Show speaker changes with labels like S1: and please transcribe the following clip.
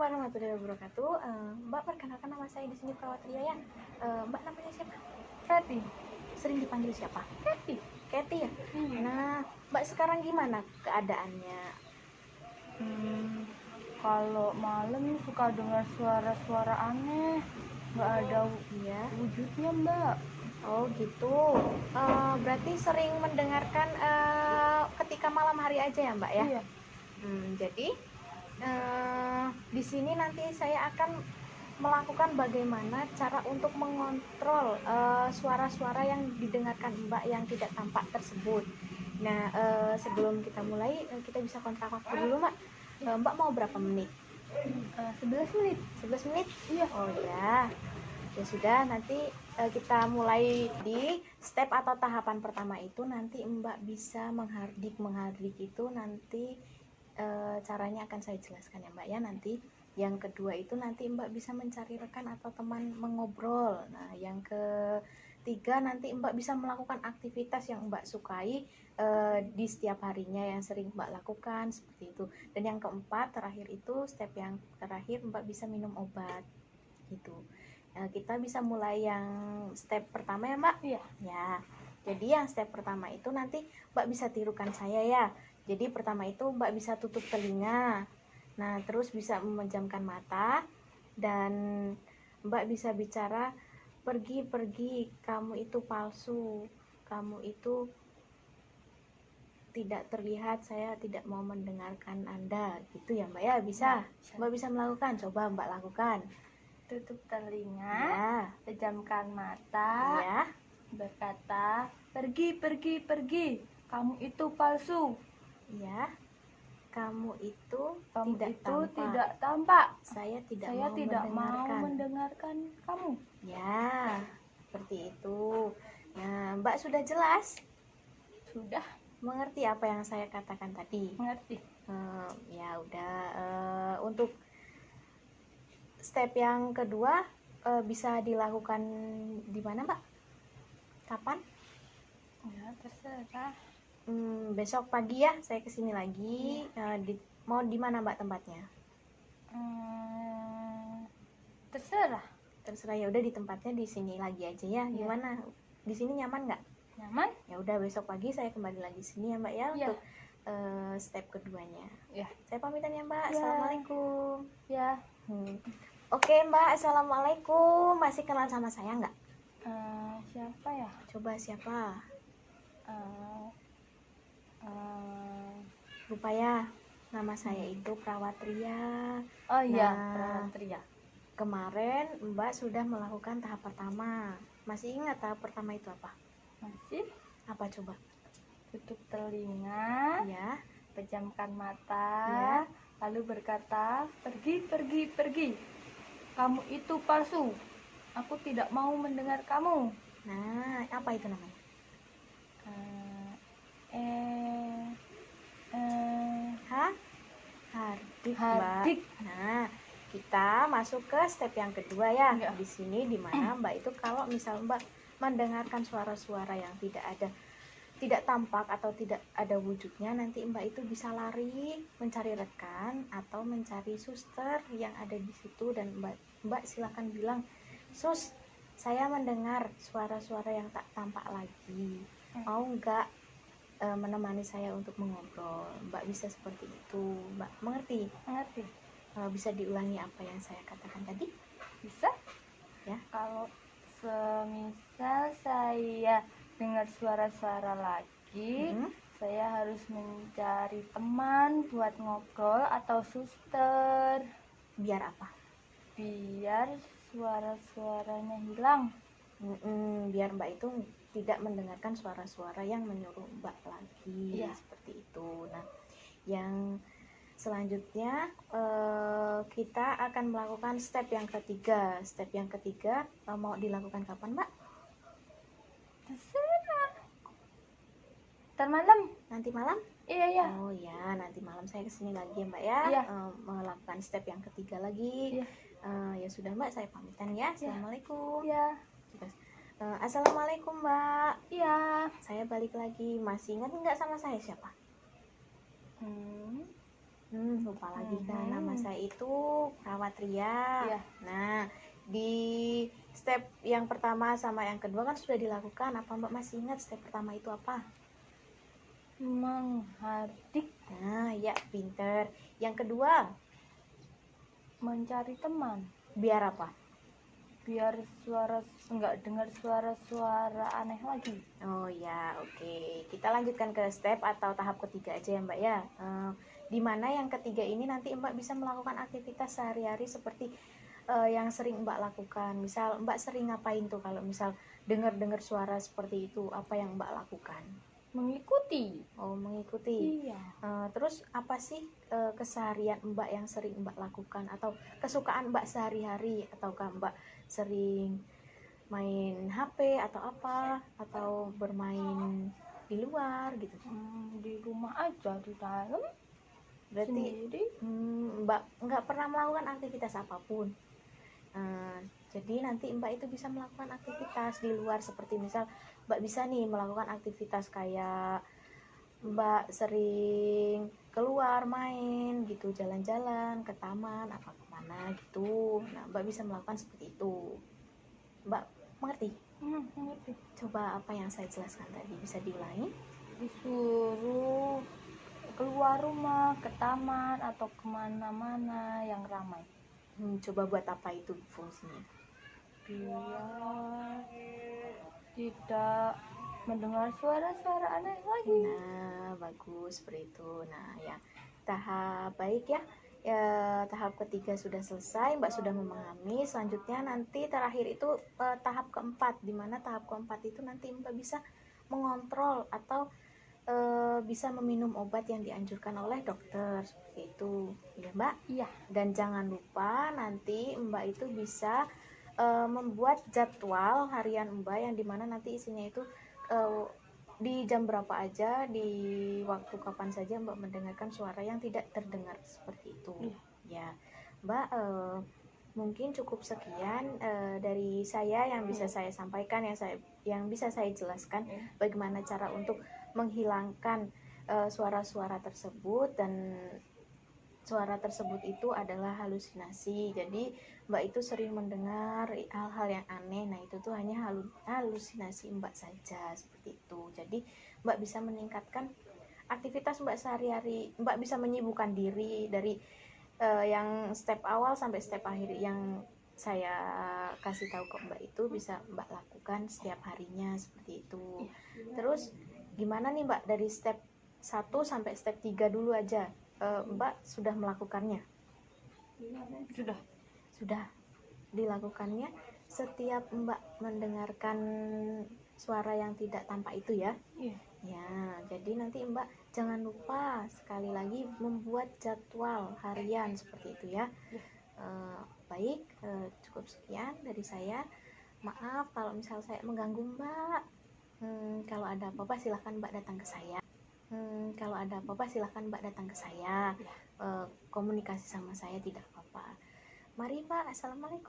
S1: warahmatullahi wabarakatuh. Mbak, perkenalkan nama saya di sini Prawatria ya. Mbak namanya siapa?
S2: Feby.
S1: Sering dipanggil siapa?
S2: Feby.
S1: Kathy ya. Nah, Mbak sekarang gimana keadaannya?
S2: Kalau malam suka dengar suara-suara aneh, nggak ada
S1: Ya.
S2: wujudnya, Mbak.
S1: Oh gitu. Berarti sering mendengarkan ketika malam hari aja ya Mbak ya?
S2: Iya.
S1: Jadi di sini nanti saya akan melakukan bagaimana cara untuk mengontrol suara-suara yang didengarkan Mbak yang tidak tampak tersebut. Nah, sebelum kita mulai, kita bisa kontak waktu dulu Mbak. Mbak mau berapa menit?
S2: 11 menit.
S1: 11 menit?
S2: Iya.
S1: Oh ya. Ya sudah, nanti kita mulai di step atau tahapan pertama itu nanti Mbak bisa menghardik itu nanti caranya akan saya jelaskan ya Mbak ya nanti. Yang kedua itu nanti Mbak bisa mencari rekan atau teman mengobrol. Nah, yang ketiga nanti Mbak bisa melakukan aktivitas yang Mbak sukai di setiap harinya yang sering Mbak lakukan seperti itu. Dan yang keempat terakhir itu step yang terakhir Mbak bisa minum obat gitu. Kita bisa mulai yang step pertama ya Mbak?
S2: Iya.
S1: Ya. Jadi yang step pertama itu nanti Mbak bisa tirukan saya ya. Jadi pertama itu Mbak bisa tutup telinga. Nah, terus bisa memejamkan mata dan Mbak bisa bicara, pergi, kamu itu palsu, kamu itu tidak terlihat, saya tidak mau mendengarkan Anda, gitu ya Mbak ya, bisa?
S2: Bisa.
S1: Mbak bisa melakukan, coba Mbak lakukan.
S2: Tutup telinga,
S1: Ya,
S2: pejamkan mata,
S1: ya,
S2: berkata, pergi, kamu itu palsu,
S1: ya, kamu itu
S2: kamu
S1: tidak
S2: itu
S1: tampak,
S2: tidak tampak,
S1: saya tidak
S2: saya
S1: mau
S2: tidak mau
S1: mendengarkan.
S2: mendengarkan kamu.
S1: Ya, seperti itu. Nah, Mbak sudah jelas?
S2: Sudah
S1: Mengerti apa yang saya katakan tadi?
S2: mengerti.
S1: Ya udah. Untuk step yang kedua bisa dilakukan di mana Mbak? Kapan?
S2: Ya, terserah.
S1: Besok pagi ya, saya kesini lagi. Mau di mana Mbak tempatnya?
S2: Terserah.
S1: Terserah, ya udah di tempatnya di sini lagi aja ya.
S2: Iya.
S1: Gimana? Di sini nyaman nggak?
S2: Nyaman?
S1: Ya udah, besok pagi saya kembali lagi sini ya Mbak ya.
S2: Iya.
S1: Untuk step keduanya.
S2: Ya.
S1: Saya pamitan ya Mbak.
S2: Ya.
S1: Assalamualaikum.
S2: Ya.
S1: Oke Mbak, assalamualaikum. Masih kenal sama saya nggak?
S2: Siapa ya?
S1: Coba siapa?
S2: Uh,
S1: Lupa ya. Nama saya itu Prawatria.
S2: Oh iya,
S1: Nah,
S2: Prawatria.
S1: Kemarin Mbak sudah melakukan tahap pertama. Masih ingat tahap pertama itu apa?
S2: Masih?
S1: Apa coba?
S2: Tutup telinga,
S1: Ya,
S2: pejamkan mata,
S1: ya.
S2: lalu berkata, pergi. Kamu itu palsu. Aku tidak mau mendengar kamu.
S1: Nah, apa itu namanya? Hardik,
S2: Hardik.
S1: Mbak. Nah, kita masuk ke step yang kedua ya.
S2: Ya.
S1: Di sini dimana Mbak itu kalau misal Mbak mendengarkan suara-suara yang tidak tampak atau tidak ada wujudnya, nanti Mbak itu bisa lari mencari rekan atau mencari suster yang ada di situ dan Mbak silakan bilang, "Sus, saya mendengar suara-suara yang tak tampak lagi. Mau nggak menemani saya untuk mengobrol?" Mbak bisa seperti itu. Mbak mengerti?
S2: Mengerti?
S1: Bisa diulangi apa yang saya katakan tadi?
S2: Bisa?
S1: Ya.
S2: Kalau semisal saya dengar suara-suara lagi, saya harus mencari teman buat ngobrol atau suster.
S1: Biar apa?
S2: Biar suara-suaranya hilang.
S1: Biar Mbak itu tidak mendengarkan suara-suara yang menyuruh Mbak lagi.
S2: Iya.
S1: Seperti itu. Nah, yang selanjutnya kita akan melakukan step yang ketiga. Step yang ketiga mau dilakukan kapan Mbak?
S2: Terserah. Ntar malam.
S1: Nanti malam?
S2: Iya.
S1: Oh ya, nanti malam saya kesini lagi ya Mbak ya.
S2: Iya.
S1: Melakukan step yang ketiga lagi.
S2: Iya.
S1: Ya sudah Mbak, saya pamitan ya. Assalamualaikum.
S2: Iya.
S1: Assalamualaikum Mbak.
S2: Iya.
S1: Saya balik lagi. Masih ingat nggak sama saya siapa? Lupa lagi kan, nama saya itu Perawat Ria.
S2: Iya.
S1: Nah, di step yang pertama sama yang kedua kan sudah dilakukan. Apa Mbak masih ingat step pertama itu apa?
S2: Menghardik,
S1: Nah, ya pinter. Yang kedua,
S2: mencari teman,
S1: biar apa?
S2: biar nggak dengar suara-suara aneh lagi.
S1: Oh ya, oke. Kita lanjutkan ke step atau tahap ketiga aja ya Mbak ya. Di mana yang ketiga ini nanti Mbak bisa melakukan aktivitas sehari-hari seperti yang sering Mbak lakukan. Misal Mbak sering ngapain tuh kalau misal dengar-dengar suara seperti itu, apa yang Mbak lakukan?
S2: Mengikuti.
S1: Oh, mengikuti.
S2: Iya.
S1: Terus apa sih keseharian Mbak yang sering Mbak lakukan atau kesukaan Mbak sehari-hari, ataukah Mbak sering main HP atau apa, atau bermain di luar gitu?
S2: Di rumah aja, di dalam
S1: Berarti
S2: sendiri.
S1: Mbak nggak pernah melakukan aktivitas apapun. Jadi nanti Mbak itu bisa melakukan aktivitas di luar, seperti misal Mbak bisa nih melakukan aktivitas kayak Mbak sering keluar main gitu, jalan-jalan ke taman apa kemana gitu. Nah, Mbak bisa melakukan seperti itu. Mbak mengerti?
S2: Ngerti.
S1: Coba apa yang saya jelaskan tadi bisa diulangi?
S2: Disuruh keluar rumah, ke taman atau kemana-mana yang ramai,
S1: Coba buat apa itu fungsinya?
S2: biar tidak mendengar suara-suara aneh lagi.
S1: Nah, bagus seperti itu. Nah, ya, tahap baik ya. Tahap ketiga sudah selesai, Mbak sudah memahami. Selanjutnya nanti terakhir itu tahap keempat, di mana tahap keempat itu nanti Mbak bisa mengontrol atau bisa meminum obat yang dianjurkan oleh dokter, seperti itu, ya Mbak.
S2: Iya.
S1: Dan jangan lupa nanti Mbak itu bisa membuat jadwal harian Mbak yang dimana nanti isinya itu di jam berapa aja, di waktu kapan saja Mbak mendengarkan suara yang tidak terdengar seperti itu. Ya, Mbak, mungkin cukup sekian dari saya yang bisa saya sampaikan, yang bisa saya jelaskan bagaimana cara untuk menghilangkan suara-suara tersebut. Dan suara tersebut itu adalah halusinasi. Jadi Mbak itu sering mendengar hal-hal yang aneh. Nah, itu tuh hanya halusinasi Mbak saja, seperti itu. Jadi Mbak bisa meningkatkan aktivitas Mbak sehari-hari. Mbak bisa menyibukkan diri dari yang step awal sampai step akhir yang saya kasih tahu ke Mbak itu bisa Mbak lakukan setiap harinya, seperti itu. Terus gimana nih Mbak, dari step 1 sampai step 3 dulu aja, Mbak sudah melakukannya? Sudah dilakukannya setiap Mbak mendengarkan suara yang tidak tampak itu ya?
S2: Iya.
S1: Ya, jadi nanti Mbak jangan lupa sekali lagi membuat jadwal harian seperti itu ya. Baik, cukup sekian dari saya. Maaf kalau misal saya mengganggu Mbak. Kalau ada apa-apa silahkan Mbak datang ke saya. Komunikasi sama saya tidak apa-apa. Mari Pak, assalamualaikum.